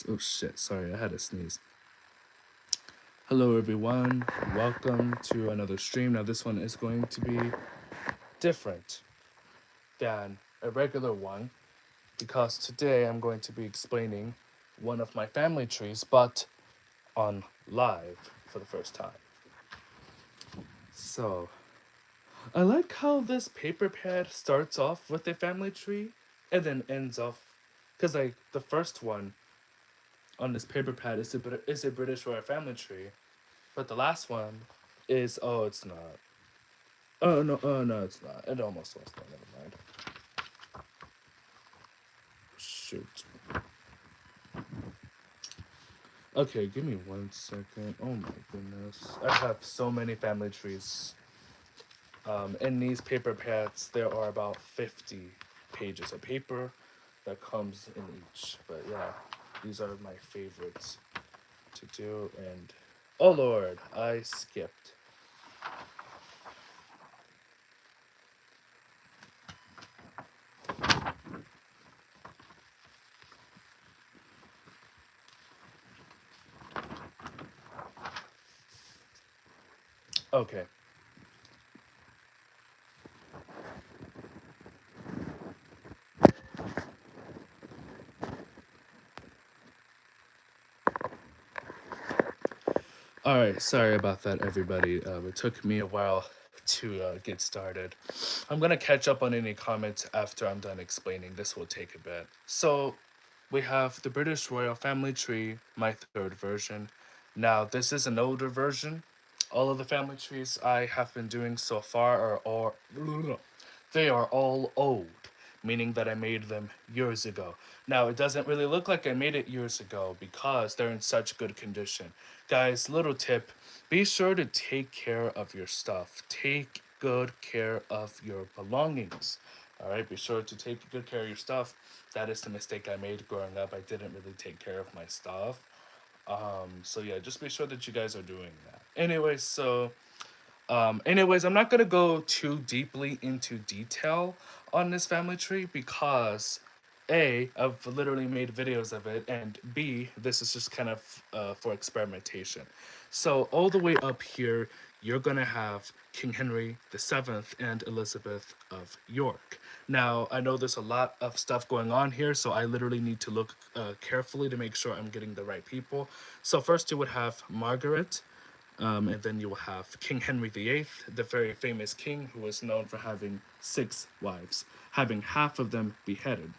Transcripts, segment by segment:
Oh shit, sorry, I had to sneeze. Hello everyone, welcome to another stream. Now this one is going to be different than a regular one because today I'm going to be explaining one of my family trees, but on live for the first time. So, I like how this paper pad starts off with a family tree and then ends off, because like the first one on this paper pad is a British Royal Family tree, but the last one is, oh, it's not. Oh no, it's not. It almost was. No, never mind. Shoot. Okay, give me 1 second. Oh my goodness, I have so many family trees. In these paper pads, there are about 50 pages of paper that comes in each. But yeah, these are my favorites to do. And oh lord, I skipped. Okay. All right, sorry about that, everybody. It took me a while to get started. I'm gonna catch up on any comments after I'm done explaining. This will take a bit. So, we have the British Royal Family Tree, my third version. Now, this is an older version. All of the family trees I have been doing so far are all they are all old, meaning that I made them years ago. Now, it doesn't really look like I made it years ago because they're in such good condition. Guys, little tip, be sure to take care of your stuff. Take good care of your belongings. All right, be sure to take good care of your stuff. That is the mistake I made growing up. I didn't really take care of my stuff. So yeah, just be sure that you guys are doing that. Anyways, I'm not gonna go too deeply into detail on this family tree because A, I've literally made videos of it, and B, this is just kind of for experimentation. So all the way up here, you're gonna have King Henry VII and Elizabeth of York. Now, I know there's a lot of stuff going on here, so I literally need to look carefully to make sure I'm getting the right people. So first you would have Margaret, and then you will have King Henry VIII, the very famous king who was known for having 6 wives, having half of them beheaded.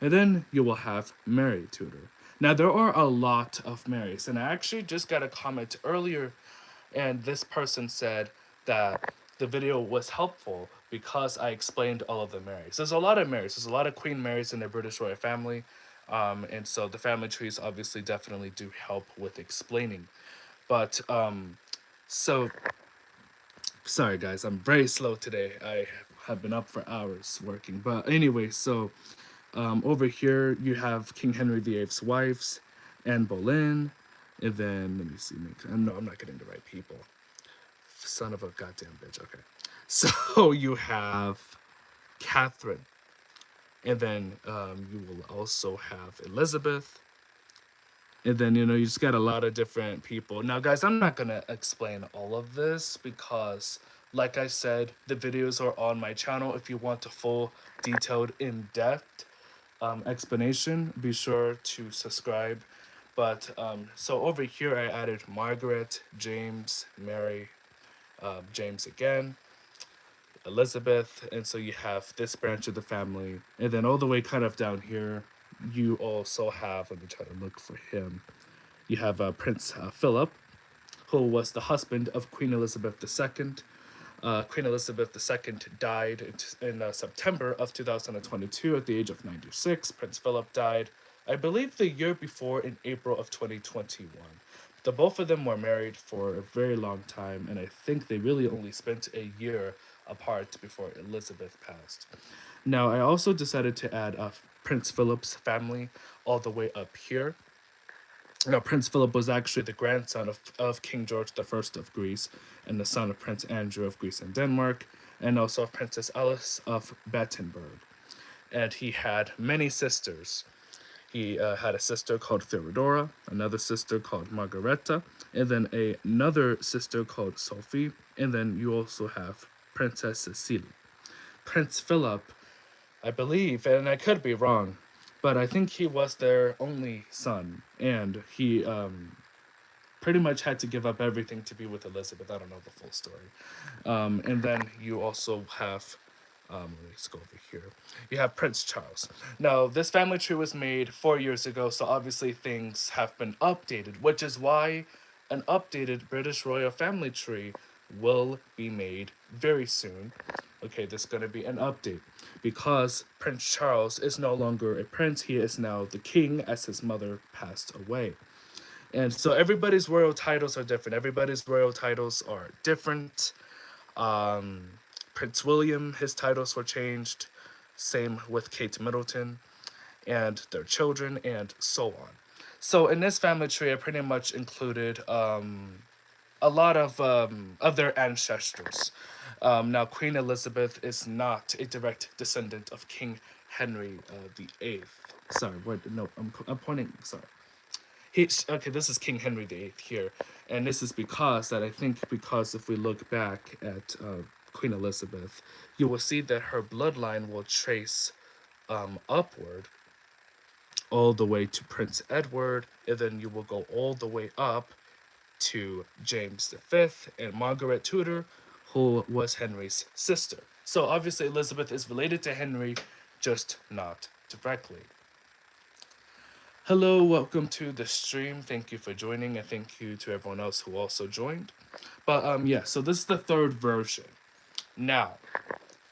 And then you will have Mary Tudor. Now, there are a lot of Marys, and I actually just got a comment earlier, and this person said that the video was helpful because I explained all of the Marys. There's a lot of Marys, there's a lot of Queen Marys in the British royal family, and so the family trees obviously definitely do help with explaining. But so sorry guys, I'm very slow today. I have been up for hours working. But anyway, so over here you have King Henry VIII's wives, Anne Boleyn, and then let me see. No, I'm not getting the right people. Son of a goddamn bitch. Okay, so you have Catherine, and then you will also have Elizabeth, and then, you just got a lot of different people. Now, guys, I'm not going to explain all of this because, like I said, the videos are on my channel. If you want a full, detailed, in-depth explanation, be sure to subscribe. But, so over here, I added Margaret, James, Mary, James again, Elizabeth, and so you have this branch of the family. And then all the way kind of down here, you also have, let me try to look for him. You have Prince Philip, who was the husband of Queen Elizabeth II. Queen Elizabeth II died in September of 2022 at the age of 96. Prince Philip died, I believe, the year before in April of 2021. The both of them were married for a very long time, and I think they really only spent a year apart before Elizabeth passed. Now, I also decided to add Prince Philip's family all the way up here. Now, Prince Philip was actually the grandson of King George I of Greece and the son of Prince Andrew of Greece and Denmark, and also of Princess Alice of Battenberg. And he had many sisters. He had a sister called Theodora, another sister called Margareta, and then another sister called Sophie, and then you also have Princess Cecile. Prince Philip, I believe, and I could be wrong, but I think he was their only son, and he pretty much had to give up everything to be with Elizabeth. I don't know the full story. And then you also have, let's go over here. You have Prince Charles. Now, this family tree was made 4 years ago, so obviously things have been updated, which is why an updated British royal family tree will be made very soon. Okay, there's going to be an update because Prince Charles is no longer a prince, he is now the king as his mother passed away. And so everybody's royal titles are different. Everybody's royal titles are different. Um, Prince William, his titles were changed. Same with Kate Middleton and their children, and so on. So in this family tree, I pretty much included a lot of their ancestors. Now, Queen Elizabeth is not a direct descendant of King Henry the Eighth. Sorry, what? No, I'm pointing. Sorry. Okay, this is King Henry VIII here, and this is because that I think because if we look back at Queen Elizabeth, you will see that her bloodline will trace upward all the way to Prince Edward, and then you will go all the way up to James V and Margaret Tudor, who was Henry's sister. So obviously Elizabeth is related to Henry, just not directly. Hello, welcome to the stream. Thank you for joining, and thank you to everyone else who also joined. But yeah, so this is the third version. Now,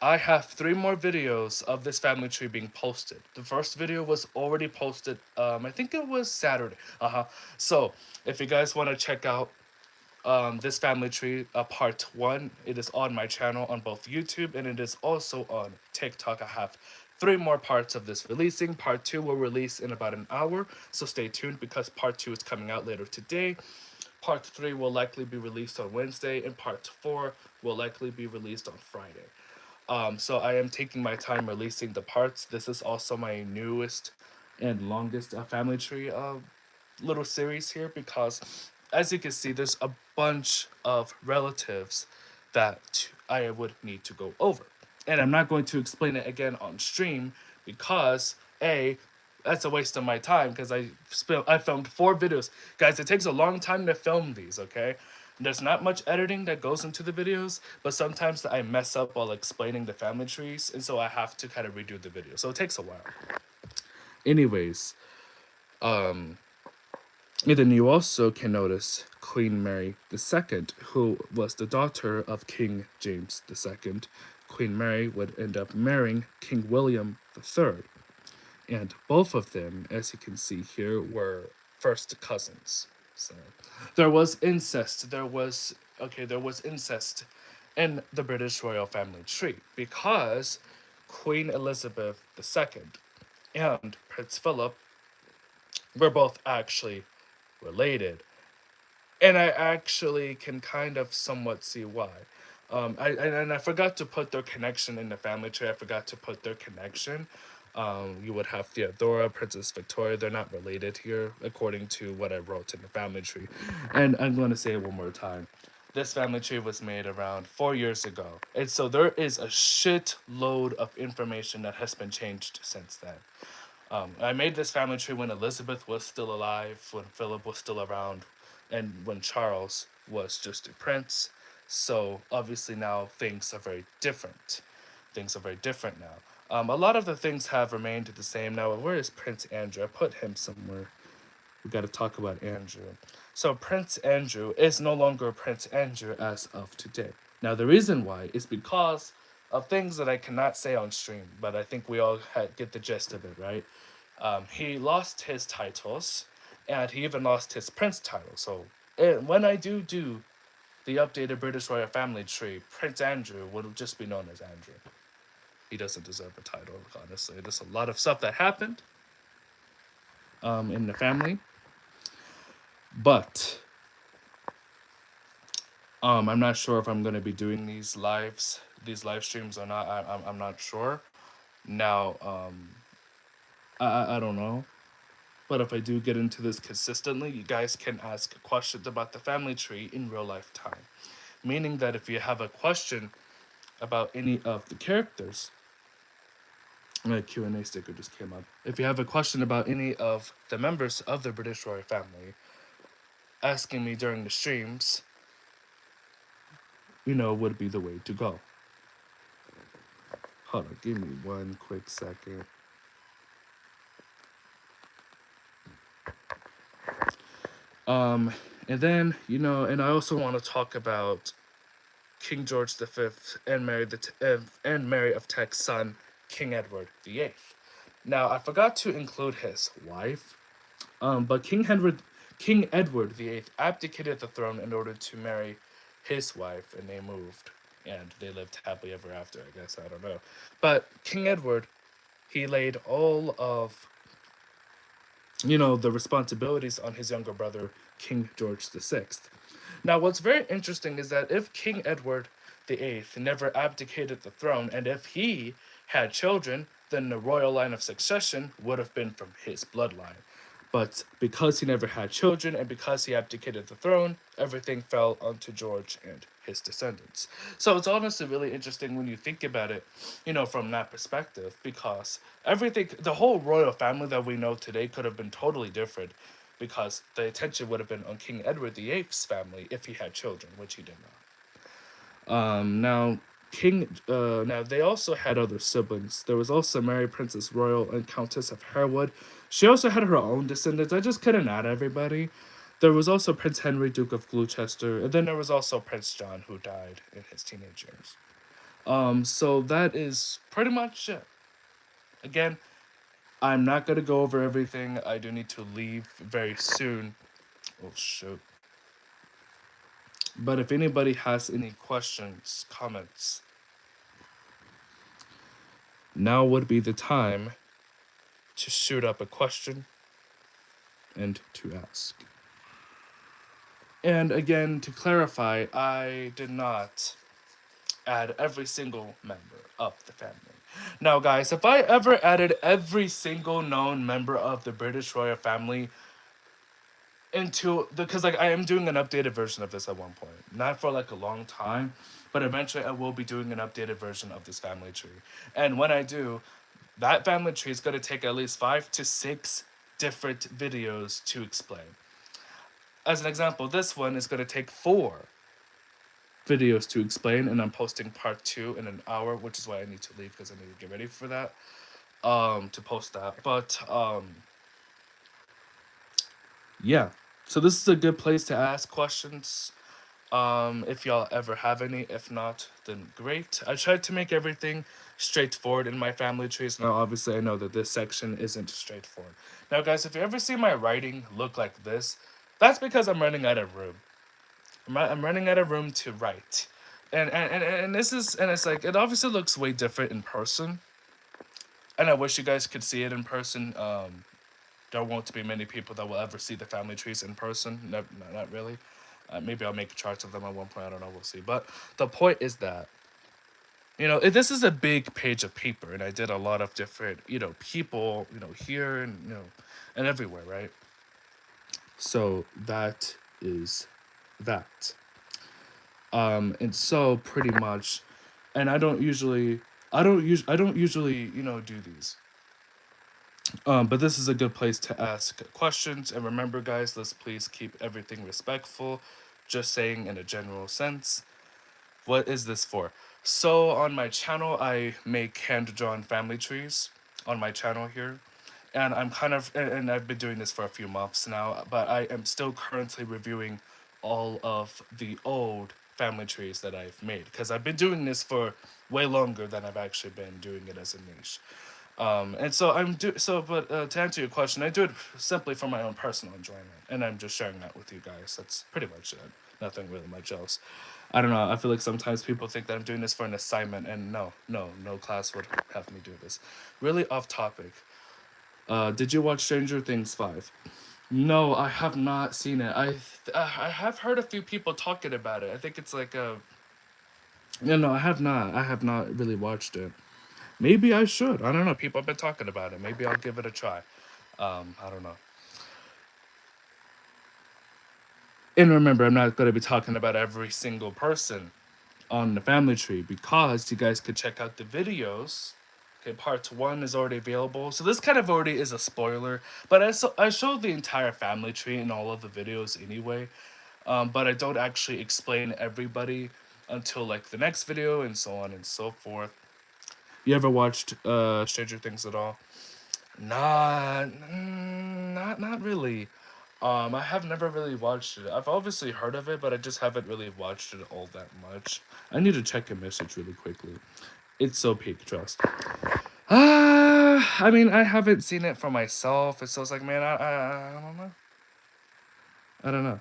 I have 3 more videos of this family tree being posted. The first video was already posted, I think it was Saturday. So, if you guys want to check out this family tree, part 1, it is on my channel on both YouTube and it is also on TikTok. I have 3 more parts of this releasing. Part 2 will release in about an hour, so stay tuned because part 2 is coming out later today. Part 3 will likely be released on Wednesday, and part 4 will likely be released on Friday. So I am taking my time releasing the parts. This is also my newest and longest family tree little series here because, as you can see, there's a bunch of relatives that I would need to go over. And I'm not going to explain it again on stream because, A, that's a waste of my time because I filmed 4 videos. Guys, it takes a long time to film these, okay? There's not much editing that goes into the videos, but sometimes I mess up while explaining the family trees, and so I have to kind of redo the video. So it takes a while. Anyways, and then you also can notice Queen Mary II, who was the daughter of King James II. Queen Mary would end up marrying King William III. And both of them, as you can see here, were first cousins. So there was incest. There was incest in the British royal family tree because Queen Elizabeth II and Prince Philip were both actually related. And I actually can kind of somewhat see why. I forgot to put their connection in the family tree. I forgot to put their connection. You would have Theodora, Princess Victoria. They're not related here, according to what I wrote in the family tree. And I'm going to say it one more time. This family tree was made around 4 years ago. And so there is a shit load of information that has been changed since then. I made this family tree when Elizabeth was still alive, when Philip was still around, and when Charles was just a prince. So obviously now things are very different. Things are very different now. A lot of the things have remained the same. Now, where is Prince Andrew? I put him somewhere. We got to talk about Andrew. So Prince Andrew is no longer Prince Andrew as of today. Now, the reason why is because of things that I cannot say on stream, but I think we all get the gist of it, right? He lost his titles, and he even lost his prince title. So when I do the updated British royal family tree, Prince Andrew will just be known as Andrew. He doesn't deserve a title, honestly. There's a lot of stuff that happened in the family, but I'm not sure if I'm gonna be doing these live streams or not. I'm not sure. Now, I don't know. But if I do get into this consistently, you guys can ask questions about the family tree in real life time. Meaning that if you have a question about any of the characters, my Q&A sticker just came up. If you have a question about any of the members of the British royal family, asking me during the streams, would be the way to go. Hold on, give me one quick second. And then, and I also want to talk about King George V and Mary of Teck's son, King Edward VIII. Now, I forgot to include his wife, but King Edward VIII abdicated the throne in order to marry his wife, and they moved, and they lived happily ever after. I guess I don't know, but King Edward, he laid all of the responsibilities on his younger brother, King George VI. Now, what's very interesting is that if King Edward VIII never abdicated the throne, and if he had children, then the royal line of succession would have been from his bloodline. But because he never had children and because he abdicated the throne, everything fell onto George and his descendants. So it's honestly really interesting when you think about it, from that perspective, because everything, the whole royal family that we know today could have been totally different because the attention would have been on King Edward VIII's family if he had children, which he did not. Now they also had other siblings. There was also Mary Princess Royal and Countess of Harewood. She also had her own descendants. I just couldn't add everybody. There was also Prince Henry, Duke of Gloucester, and then there was also Prince John, who died in his teenage years. So that is pretty much it. Again, I'm not gonna go over everything. I do need to leave very soon. Oh shoot. But if anybody has any questions, comments, now would be the time to shoot up a question and to ask. And again, to clarify, I did not add every single member of the family. Now, guys, if I ever added every single known member of the British royal family into because like I am doing an updated version of this at one point, not for like a long time, but eventually I will be doing an updated version of this family tree. And when I do, that family tree is going to take at least 5 to 6 different videos to explain. As an example, this one is going to take 4 videos to explain, and I'm posting part 2 in an hour, which is why I need to leave because I need to get ready for that, to post that. But yeah, so this is a good place to ask questions. If y'all ever have any. If not, then great. I tried to make everything straightforward in my family trees. Now, obviously, I know that this section isn't straightforward. Now, guys, if you ever see my writing look like this, that's because I'm running out of room. I'm running out of room to write. And this is, and it's like, it obviously looks way different in person. And I wish you guys could see it in person. There won't be many people that will ever see the family trees in person. No, not really. Maybe I'll make charts of them at one point. I don't know. We'll see. But the point is that, this is a big page of paper, and I did a lot of different, people, here and, and everywhere, right? So that is that. And so pretty much, and I don't usually, do these. But this is a good place to ask questions. And remember, guys, let's please keep everything respectful. Just saying in a general sense. What is this for? So on my channel, I make hand-drawn family trees on my channel here. And I'm and I've been doing this for a few months now, but I am still currently reviewing all of the old family trees that I've made. Because I've been doing this for way longer than I've actually been doing it as a niche. And so but to answer your question, I do it simply for my own personal enjoyment, and I'm just sharing that with you guys. That's pretty much it. Nothing really much else. I don't know. I feel like sometimes people think that I'm doing this for an assignment, and no class would have me do this. Really off topic. Did you watch Stranger Things 5? No, I have not seen it. I have heard a few people talking about it. I think it's like a. No, I have not. I have not really watched it. Maybe I should. I don't know. People have been talking about it. Maybe I'll give it a try. I don't know. And remember, I'm not going to be talking about every single person on the family tree because you guys could check out the videos. Okay, part one is already available. So this kind of already is a spoiler, but I showed the entire family tree in all of the videos anyway. But I don't actually explain everybody until like the next video and so on and so forth. You ever watched Stranger Things at all? Not really. I have never really watched it. I've obviously heard of it, but I just haven't really watched it all that much. I need to check a message really quickly. It's so peak, trust. I mean, I haven't seen it for myself. It's so it's like, man, I don't know. I don't know.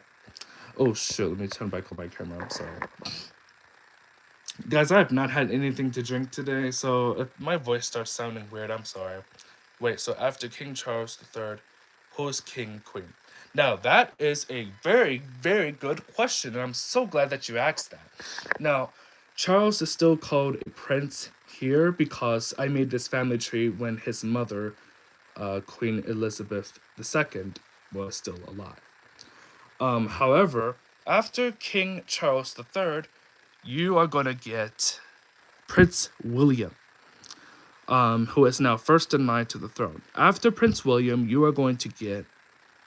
Oh shit! Let me turn back on my camera. I'm sorry, guys. I have not had anything to drink today, so if my voice starts sounding weird, I'm sorry. Wait, so after King Charles III, who's King Queen? Now, that is a very, very good question, and I'm so glad that you asked that. Now, Charles is still called a prince here because I made this family tree when his mother, Queen Elizabeth II, was still alive. However, after King Charles III, you are going to get Prince William, who is now first in line to the throne. After Prince William, you are going to get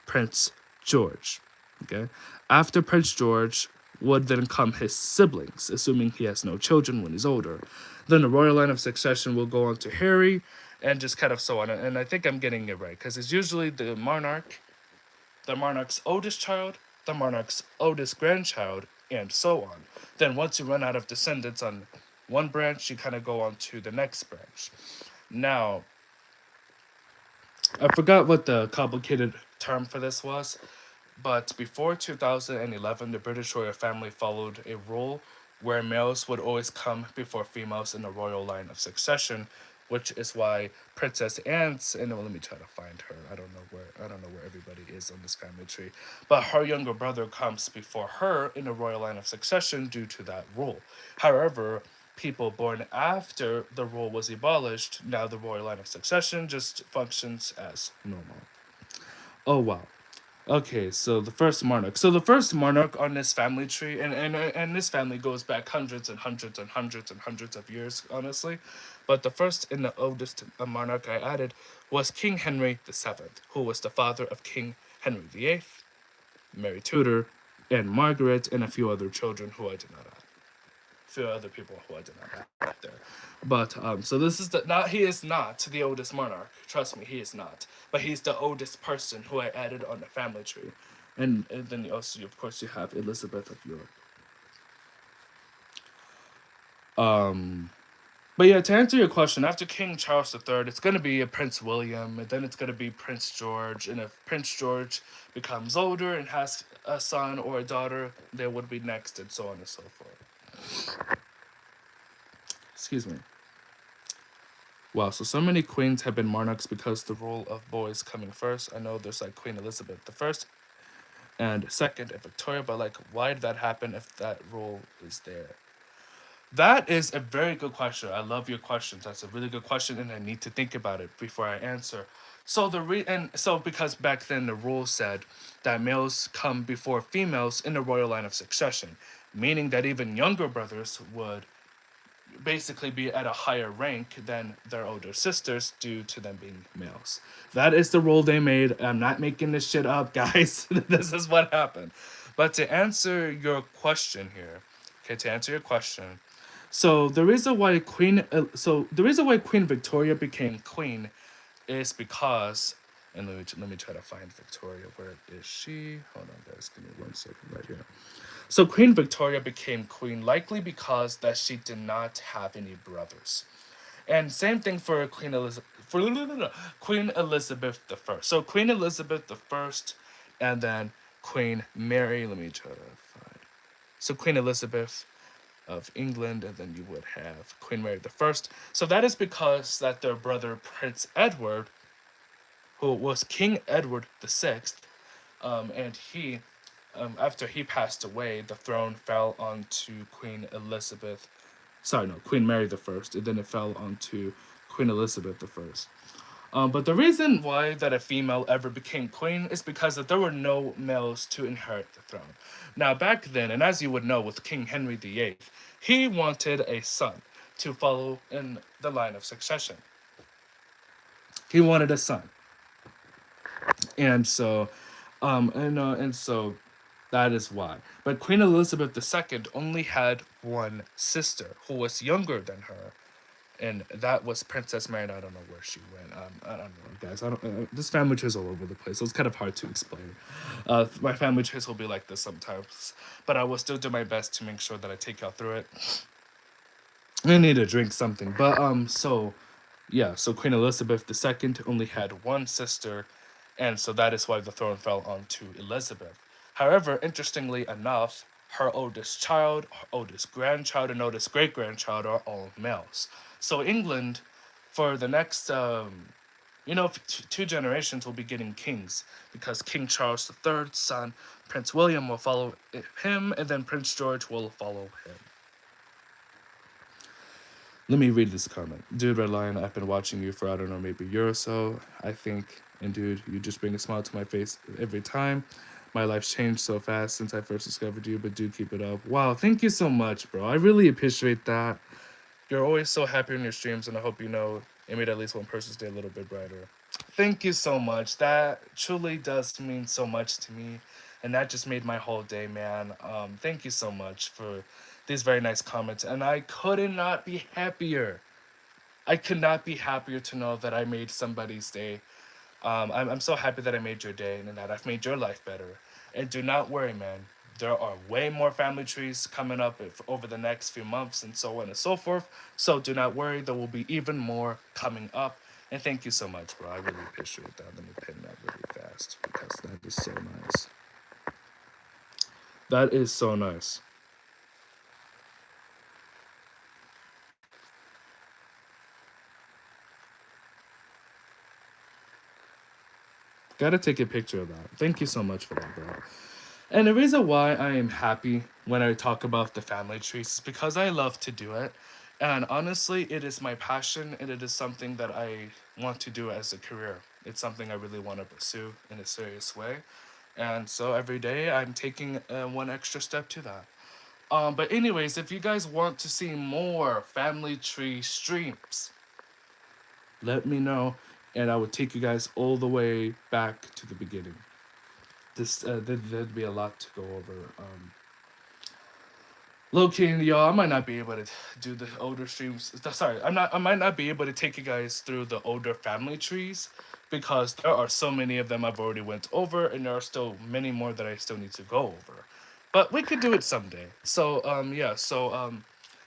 Prince George. Okay. After Prince George would then come his siblings, assuming he has no children when he's older. Then the royal line of succession will go on to Harry, and just kind of so on. And I think I'm getting it right because it's usually the monarch's oldest child, the monarch's oldest grandchild, and so on. Then once you run out of descendants on one branch, you kind of go on to the next branch. Now, I forgot what the complicated term for this was, but before 2011, the British royal family followed a rule where males would always come before females in the royal line of succession, which is why Princess Anne's, and let me try to find her. I don't know where everybody is on this family tree, but her younger brother comes before her in the royal line of succession due to that rule. However, people born after the rule was abolished, now the royal line of succession just functions as normal. Oh wow. Okay, so the first monarch. So the first monarch on this family tree, and this family goes back hundreds and hundreds and hundreds and hundreds of years, honestly. But the first and the oldest monarch I added was King Henry VII, who was the father of King Henry VIII, Mary Tudor, and Margaret, and a few other children who I did not add. Few other people who I did not have there. But so this is the not he is not the oldest monarch. Trust me, he is not. But he's the oldest person who I added on the family tree. And then also of course you have Elizabeth of York. But yeah, to answer your question, after King Charles III, it's gonna be a Prince William, and then it's gonna be Prince George. And if Prince George becomes older and has a son or a daughter, they would be next, and so on and so forth. Excuse me. Wow, so many queens have been monarchs because the rule of boys coming first. I know there's like Queen Elizabeth the first and second and Victoria, but like why did that happen if that rule is there? That is a very good question. I love your questions. That's a really good question, and I need to think about it before I answer. So and so because back then the rule said that males come before females in the royal line of succession, meaning that even younger brothers would basically be at a higher rank than their older sisters due to them being males. That is the rule they made. I'm not making this shit up, guys. This is what happened. But to answer your question here, okay, to answer your question, so the reason why Queen Victoria became queen is because, and let me try to find Victoria. Where is she? Hold on, guys. Give me 1 second right here. So Queen Victoria became queen likely because that she did not have any brothers. And same thing for Queen Elizabeth for no, no, no, no, Queen Elizabeth the First. So Queen Elizabeth the First and then Queen Mary, let me try to find. So Queen Elizabeth of England, and then you would have Queen Mary the First. So that is because that their brother Prince Edward, who was King Edward the Sixth, and he after he passed away, the throne fell onto Queen Elizabeth. Sorry, no, Queen Mary the First, and then it fell onto Queen Elizabeth the First. But the reason why that a female ever became queen is because that there were no males to inherit the throne. Now, back then, and as you would know with King Henry VIII, he wanted a son to follow in the line of succession. He wanted a son, and so, and so that is why. But Queen Elizabeth II only had one sister who was younger than her, and that was Princess Mary. And I don't know where she went. I don't know, guys. I don't. This family tree is all over the place, so it's kind of hard to explain. My family trees will be like this sometimes, but I will still do my best to make sure that I take y'all through it. I need to drink something, but so yeah, so Queen Elizabeth II only had one sister, and so that is why the throne fell onto Elizabeth. However, interestingly enough, her oldest child, her oldest grandchild, and oldest great grandchild are all males. So England, for the next, two generations will be getting kings because King Charles III's son, Prince William, will follow him, and then Prince George will follow him. Let me read this comment. Dude, Red Lion, I've been watching you for, I don't know, maybe a year or so, I think. And dude, you just bring a smile to my face every time. My life's changed so fast since I first discovered you, but do keep it up. Wow, thank you so much, bro. I really appreciate that. You're always so happy in your streams, and I hope you know it made at least one person's day a little bit brighter. Thank you so much. That truly does mean so much to me, and that just made my whole day, man. Thank you so much for these very nice comments, and I could not be happier. I could not be happier to know that I made somebody's day. I'm so happy that I made your day and that I've made your life better. And do not worry, man. There are way more family trees coming up over the next few months and so on and so forth. So do not worry. There will be even more coming up. And thank you so much, bro. I really appreciate that. Let me pin that really fast because that is so nice. That is so nice. Gotta take a picture of that. Thank you so much for that, bro. And the reason why I am happy when I talk about the family trees is because I love to do it. And honestly, it is my passion and it is something that I want to do as a career. It's something I really want to pursue in a serious way. And so every day I'm taking one extra step to that. But anyways, if you guys want to see more family tree streams, let me know and I will take you guys all the way back to the beginning. There'd be a lot to go over. Low key, y'all, I might not be able to do the older streams. Sorry, I might not be able to take you guys through the older family trees because there are so many of them I've already went over, and there are still many more that I still need to go over. But we could do it someday. So yeah. So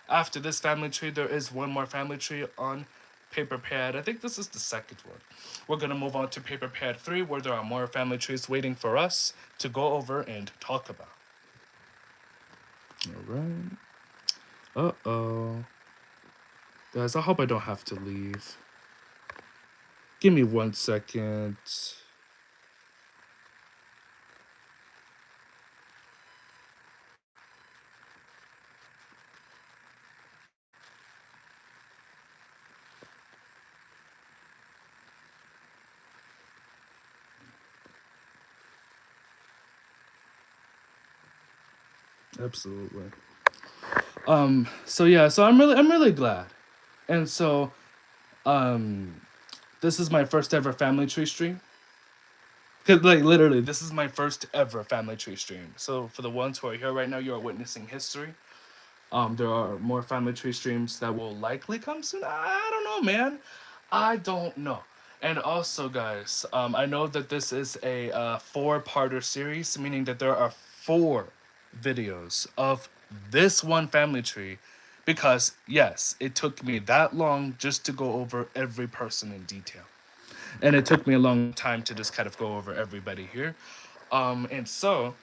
after this family tree, there is one more family tree on paper pad. I think this is the second one. We're gonna move on to paper pad 3, where there are more family trees waiting for us to go over and talk about. All right. Uh-oh. Guys, I hope I don't have to leave. Give me 1 second. Absolutely. So yeah, so I'm really glad. And so this is my first ever family tree stream. Cause like literally, this is my first ever family tree stream. So for the ones who are here right now, you are witnessing history. There are more family tree streams that will likely come soon. I don't know, man. I don't know. And also, guys, I know that this is a four-parter series, meaning that there are 4 videos of this one family tree. Because yes, it took me that long just to go over every person in detail, and it took me a long time to just kind of go over everybody here. And so,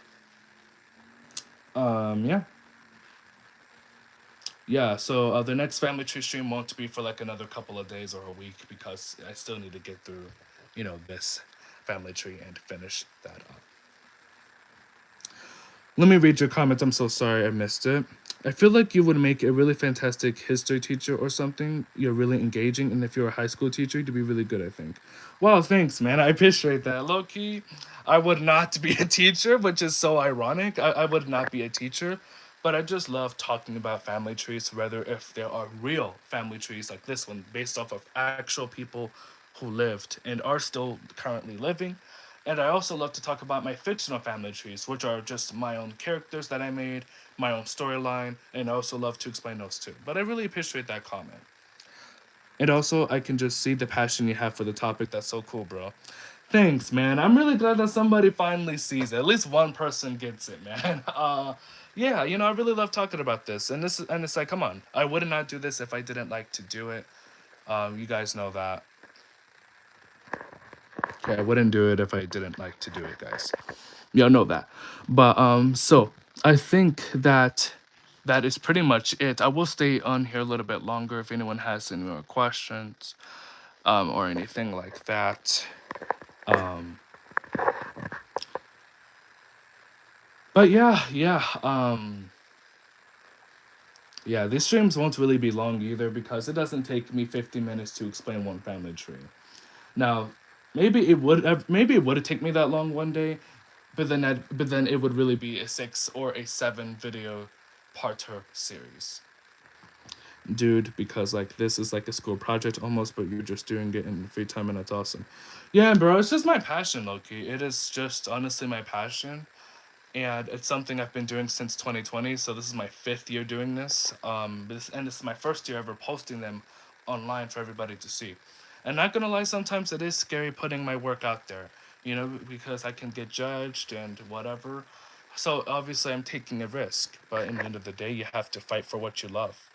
yeah. Yeah, so the next family tree stream won't be for like another couple of days or a week because I still need to get through, this family tree and finish that up. Let me read your comments. I'm so sorry I missed it. I feel like you would make a really fantastic history teacher or something. You're really engaging, and if you're a high school teacher, you'd be really good, I think. Wow, thanks, man. I appreciate that. Low key, I would not be a teacher, which is so ironic. I would not be a teacher, but I just love talking about family trees, whether if there are real family trees like this one, based off of actual people who lived and are still currently living. And I also love to talk about my fictional family trees, which are just my own characters that I made, my own storyline, and I also love to explain those too. But I really appreciate that comment. And also, I can just see the passion you have for the topic. That's so cool, bro. Thanks, man. I'm really glad that somebody finally sees it. At least one person gets it, man. Yeah, I really love talking about this, and it's like, come on, I would not do this if I didn't like to do it. You guys know that. Okay, I wouldn't do it if I didn't like to do it, guys. Y'all know that. But so I think that that is pretty much it. I will stay on here a little bit longer if anyone has any more questions, or anything like that. Um, but yeah, these streams won't really be long either because it doesn't take me 50 minutes to explain one family tree. Now, maybe it would have taken me that long one day, but then it would really be a 6 or a 7 video parter series. Dude, because like this is like a school project almost, but you're just doing it in free time and that's awesome. Yeah, bro, it's just my passion, Loki. It is just honestly my passion. And it's something I've been doing since 2020, so this is my 5th year doing this. This is my first year ever posting them online for everybody to see. And not gonna lie, sometimes it is scary putting my work out there, because I can get judged and whatever. So obviously I'm taking a risk, but in the end of the day, you have to fight for what you love.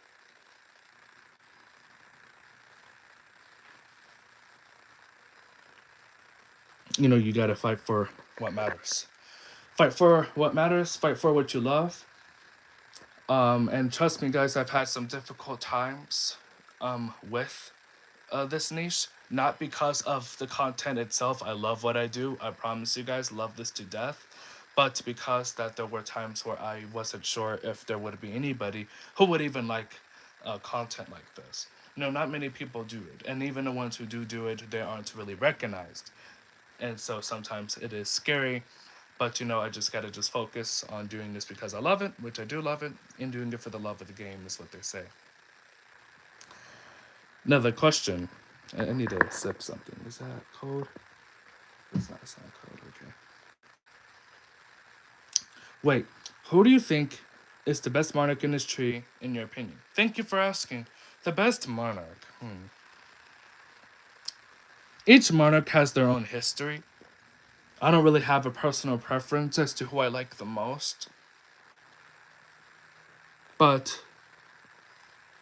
You gotta fight for what matters. Fight for what matters, fight for what you love. And trust me, guys, I've had some difficult times with this niche. Not because of the content itself. I love what I do. I promise you guys, love this to death. But because that there were times where I wasn't sure if there would be anybody who would even like content like this. Not many people do it, and even the ones who do it, they aren't really recognized. And so sometimes it is scary, but I just gotta just focus on doing this because I love it, which I do love it, and doing it for the love of the game is what they say. Another question. I need to sip something. Is that cold? It's not cold, okay. Wait, who do you think is the best monarch in this tree, in your opinion? Thank you for asking. The best monarch. Each monarch has their own history. I don't really have a personal preference as to who I like the most. But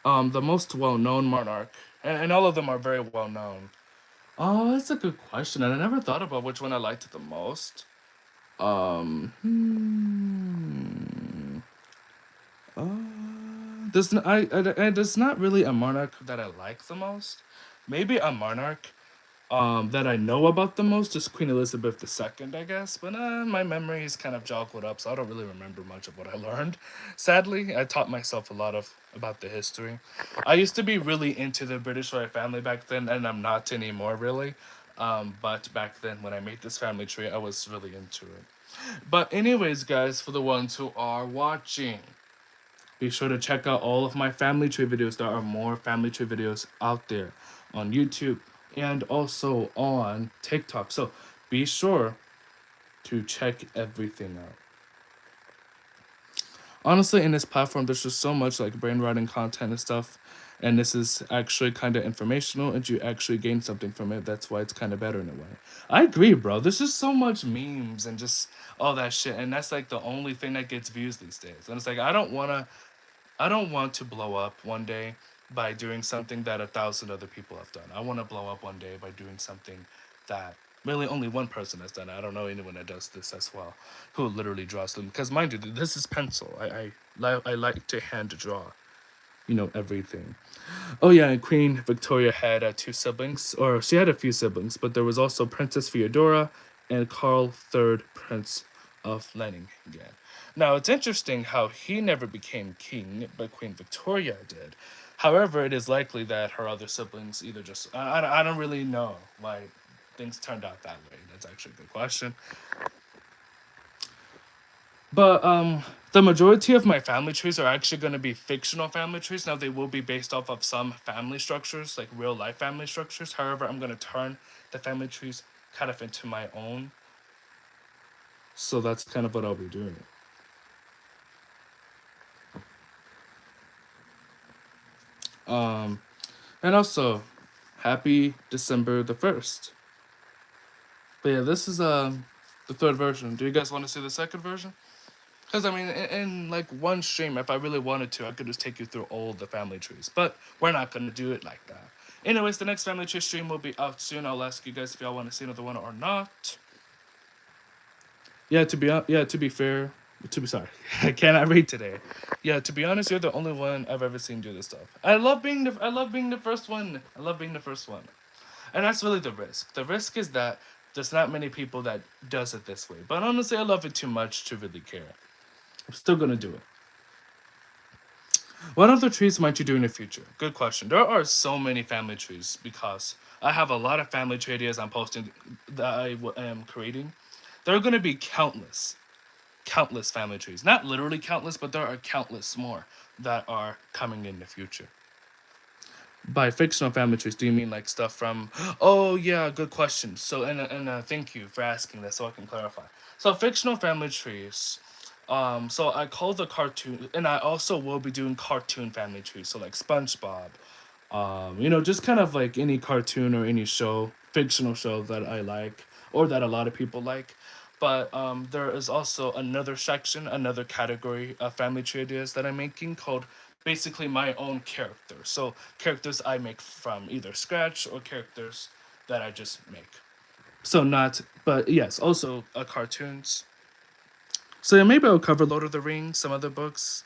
the most well-known monarch, and all of them are very well-known. Oh, that's a good question, and I never thought about which one I liked the most. Um, hmm, there's not really a monarch that I like the most. Maybe a monarch that I know about the most is Queen Elizabeth II, I guess. But my memory is kind of joggled up, so I don't really remember much of what I learned. Sadly, I taught myself a lot of about the history. I used to be really into the British royal family back then, and I'm not anymore, really. But back then, when I made this family tree, I was really into it. But anyways, guys, for the ones who are watching, be sure to check out all of my family tree videos. There are more family tree videos out there on YouTube and also on TikTok. So be sure to check everything out. Honestly, in this platform, there's just so much like brainwriting content and stuff. And this is actually kind of informational and you actually gain something from it. That's why it's kind of better in a way. I agree, bro. There's just so much memes and just all that shit. And that's like the only thing that gets views these days. And it's like, I don't want to blow up one day by doing something that 1,000 other people have done. I want to blow up one day by doing something that really only one person has done. I don't know anyone that does this as well, who literally draws them. Because mind you, this is pencil. I like to hand draw, everything. Oh yeah, and Queen Victoria had two siblings, or she had a few siblings, but there was also Princess Theodora and Carl III, Prince of Leningen. Now, it's interesting how he never became king, but Queen Victoria did. However, it is likely that her other siblings either just. I don't really know why things turned out that way. That's actually a good question. But the majority of my family trees are actually going to be fictional family trees. Now, they will be based off of some family structures, like real life family structures. However, I'm going to turn the family trees kind of into my own. So that's kind of what I'll be doing. Um, and also, happy December the 1st. But yeah, this is the third version. Do you guys want to see the second version? Because I mean, in like one stream, if I really wanted to, I could just take you through all the family trees. But we're not gonna do it like that. Anyways, the next family tree stream will be out soon. I'll ask you guys if y'all want to see another one or not. Yeah, to be fair, to be sorry, I cannot read today. Yeah, to be honest, you're the only one I've ever seen do this stuff. I love being the first one. I love being the first one. And that's really the risk. The risk is that there's not many people that does it this way. But honestly, I love it too much to really care. I'm still gonna do it. What other trees might you do in the future? Good question. There are so many family trees because I have a lot of family tree ideas I'm posting that am creating. There are going to be countless family trees. Not literally countless, but there are countless more that are coming in the future. By fictional family trees, do you mean like stuff from? Oh yeah, good question. So and thank you for asking this, so I can clarify. So fictional family trees. So I call the cartoon, and I also will be doing cartoon family trees. So like SpongeBob, just kind of like any cartoon or any show, fictional show that I like or that a lot of people like. But there is also another section, another category of family tree ideas that I'm making called basically my own character. So characters I make from either scratch or characters that I just make. So not, but yes, also cartoons. So yeah, maybe I'll cover Lord of the Rings, some other books.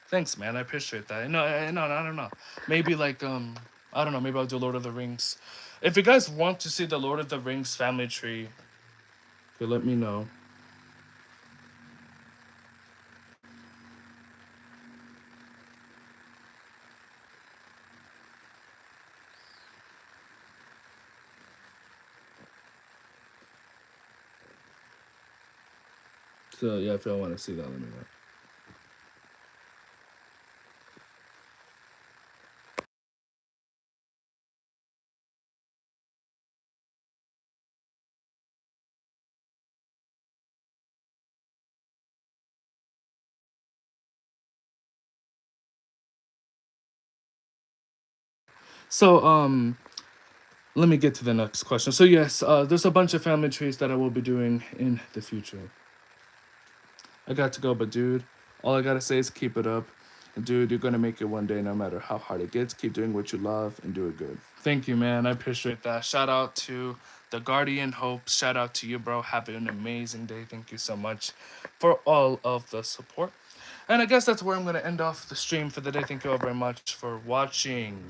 Thanks, man. I appreciate that. No, no, I don't know. Maybe like I don't know. Maybe I'll do Lord of the Rings. If you guys want to see the Lord of the Rings family tree, you let me know. So yeah, if y'all want to see that, let me know. So let me get to the next question. So yes, there's a bunch of family trees that I will be doing in the future. I got to go, but dude, all I gotta say is keep it up. And dude, you're gonna make it one day, no matter how hard it gets. Keep doing what you love and do it good. Thank you, man. I appreciate that. Shout out to the Guardian Hope. Shout out to you, bro. Have an amazing day. Thank you so much for all of the support. And I guess that's where I'm gonna end off the stream for the day. Thank you all very much for watching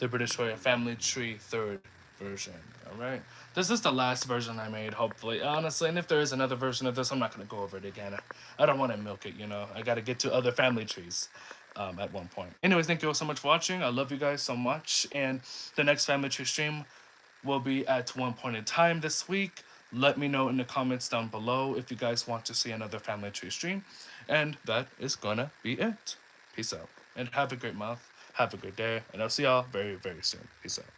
the British Royal Family Tree third version. All right, this is the last version I made. Hopefully, honestly, and if there is another version of this, I'm not gonna go over it again. I don't want to milk it. I got to get to other family trees. At one point. Anyways, thank you all so much for watching. I love you guys so much. And the next family tree stream will be at one point in time this week. Let me know in the comments down below if you guys want to see another family tree stream. And that is gonna be it. Peace out. And have a great month. Have a great day. And I'll see y'all very, very soon. Peace out.